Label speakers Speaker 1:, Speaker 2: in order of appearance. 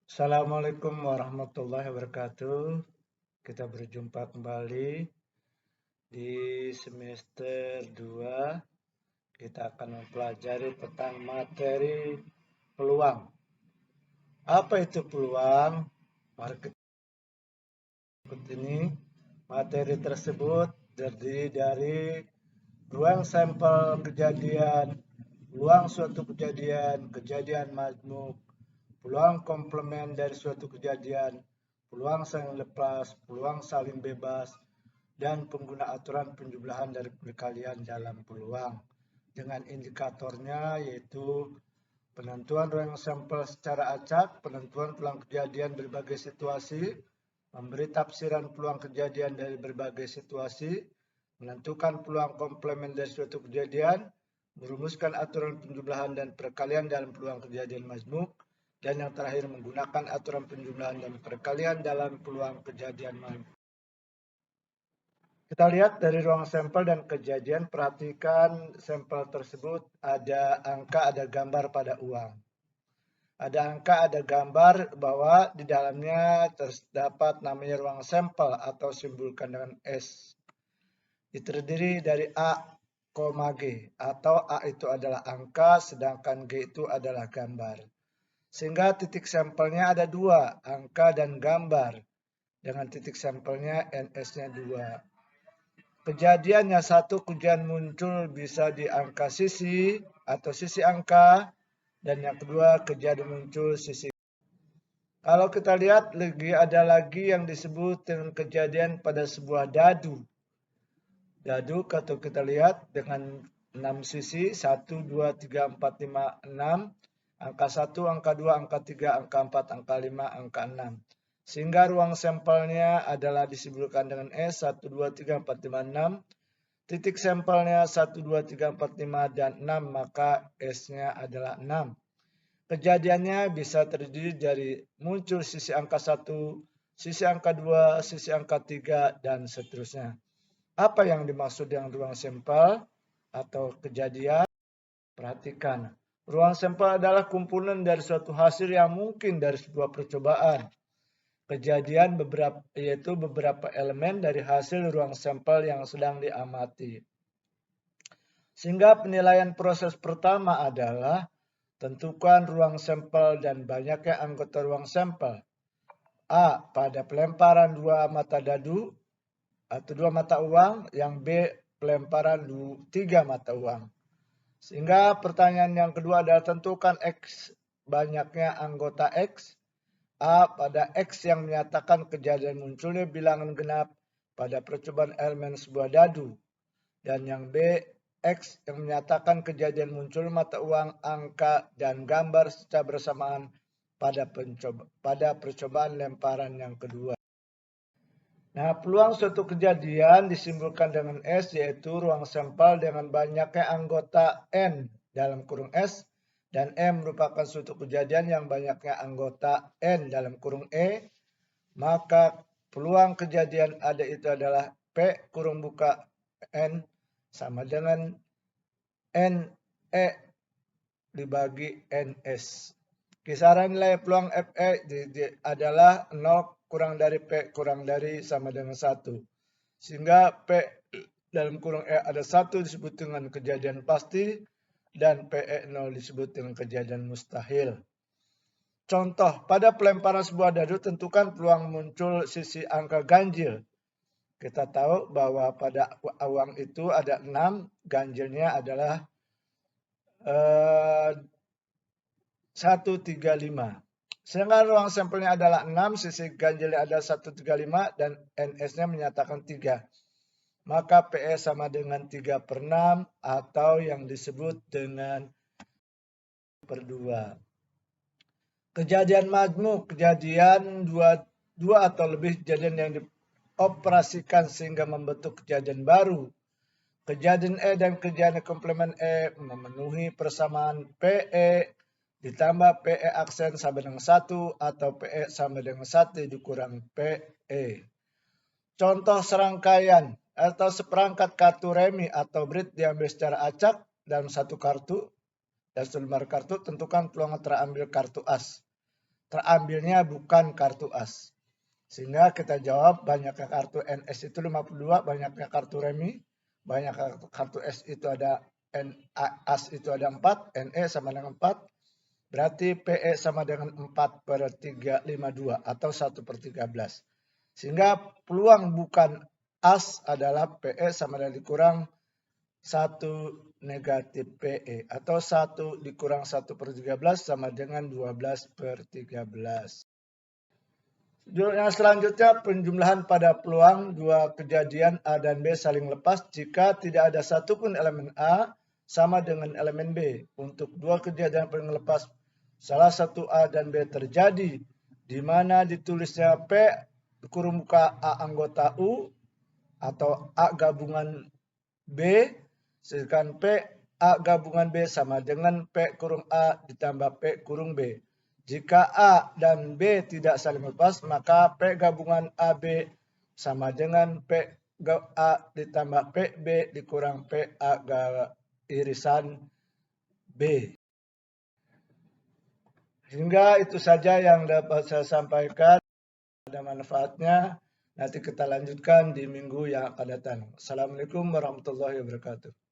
Speaker 1: Assalamualaikum warahmatullahi wabarakatuh. Kita berjumpa kembali di semester 2. Kita akan mempelajari tentang materi peluang. Apa itu peluang? Mari kita ikuti ini. Materi tersebut terdiri dari ruang sampel kejadian, peluang suatu kejadian, kejadian majmuk, peluang komplement dari suatu kejadian, peluang saling lepas, peluang saling bebas, dan pengguna aturan penjumlahan dari perkalian dalam peluang. Dengan indikatornya yaitu penentuan ruang sampel secara acak, penentuan peluang kejadian berbagai situasi, memberi tafsiran peluang kejadian dari berbagai situasi, menentukan peluang komplement dari suatu kejadian, merumuskan aturan penjumlahan dan perkalian dalam peluang kejadian majmuk, dan yang terakhir menggunakan aturan penjumlahan dan perkalian dalam peluang kejadian majmuk. Kita lihat dari ruang sampel dan kejadian, perhatikan sampel tersebut ada angka, ada gambar pada uang. Ada angka, ada gambar bahwa di dalamnya terdapat namanya ruang sampel atau simbolkan dengan S. Terdiri dari A, G, atau A itu adalah angka, sedangkan G itu adalah gambar. Sehingga titik sampelnya ada dua, angka dan gambar. Dengan titik sampelnya NS-nya 2. Kejadiannya satu, kejadian muncul bisa di angka sisi atau sisi angka, dan yang kedua kejadian muncul sisi. Kalau kita lihat ada lagi yang disebut dengan kejadian pada sebuah dadu. Dadu kalau kita lihat dengan 6 sisi, 1, 2, 3, 4, 5, 6, angka 1, angka 2, angka 3, angka 4, angka 5, angka 6. Sehingga ruang sampelnya adalah disebutkan dengan S, 1, 2, 3, 4, 5, 6. Titik sampelnya 1, 2, 3, 4, 5, dan 6, maka S-nya adalah 6. Kejadiannya bisa terdiri dari muncul sisi angka 1, sisi angka 2, sisi angka 3, dan seterusnya. Apa yang dimaksud dengan ruang sampel atau kejadian? Perhatikan, ruang sampel adalah kumpulan dari suatu hasil yang mungkin dari sebuah percobaan. Kejadian yaitu beberapa elemen dari hasil ruang sampel yang sedang diamati. Sehingga penilaian proses pertama adalah tentukan ruang sampel dan banyaknya anggota ruang sampel. A. Pada pelemparan dua mata dadu atau dua mata uang, yang B pelemparan 3 mata uang. Sehingga pertanyaan yang kedua adalah tentukan X, banyaknya anggota X. A. Pada X yang menyatakan kejadian munculnya bilangan genap pada percobaan elemen sebuah dadu. Dan yang B, X yang menyatakan kejadian muncul mata uang, angka, dan gambar secara bersamaan pada percobaan lemparan yang kedua. Nah, peluang suatu kejadian disimbolkan dengan S, yaitu ruang sampel dengan banyaknya anggota N dalam kurung S, dan M merupakan suatu kejadian yang banyaknya anggota N dalam kurung E, maka peluang kejadian ada itu adalah P kurung buka N sama dengan NE dibagi NS. Kisaran nilai peluang FE adalah 0 kurang dari P kurang dari sama dengan 1. Sehingga P dalam kurung E ada 1 disebut dengan kejadian pasti, dan PE 0 disebut dengan kejadian mustahil. Contoh, pada pelemparan sebuah dadu tentukan peluang muncul sisi angka ganjil. Kita tahu bahwa pada uang itu ada 6, ganjilnya adalah 135. Sehingga ruang sampelnya adalah 6, sisi ganjilnya adalah 135, dan NS-nya menyatakan 3. Maka PE sama dengan 3/6 atau yang disebut dengan per 2. Kejadian majmuk, kejadian dua atau lebih kejadian yang dioperasikan sehingga membentuk kejadian baru. Kejadian E dan kejadian komplement E memenuhi persamaan PE ditambah PE aksen sama dengan 1 atau PE sama dengan 1 dikurang PE. Contoh serangkaian atau seperangkat kartu remi atau brit diambil secara acak dalam satu kartu dan selembar kartu, tentukan peluang terambil kartu as. terambilnya bukan kartu as. Sehingga kita jawab banyaknya kartu NS itu 52, banyaknya kartu remi, banyaknya kartu S itu ada as itu ada 4, NE sama dengan 4, berarti PE sama dengan 4/352 atau 1/13. Sehingga peluang bukan as adalah PE sama dengan dikurang 1 negatif PE atau 1 dikurang 1/13 sama dengan 12/13. Yang selanjutnya penjumlahan pada peluang dua kejadian A dan B saling lepas jika tidak ada satupun elemen A sama dengan elemen B. Untuk dua kejadian paling lepas salah satu A dan B terjadi di mana ditulisnya P kurung muka A anggota U atau A gabungan B, sedangkan P A gabungan B sama dengan P kurung A ditambah P kurung B. Jika A dan B tidak saling lepas, maka P gabungan AB sama dengan P A ditambah PB dikurang P A irisan B. Hingga itu saja yang dapat saya sampaikan. Ada manfaatnya. Nanti kita lanjutkan di minggu yang akan datang. Assalamualaikum warahmatullahi wabarakatuh.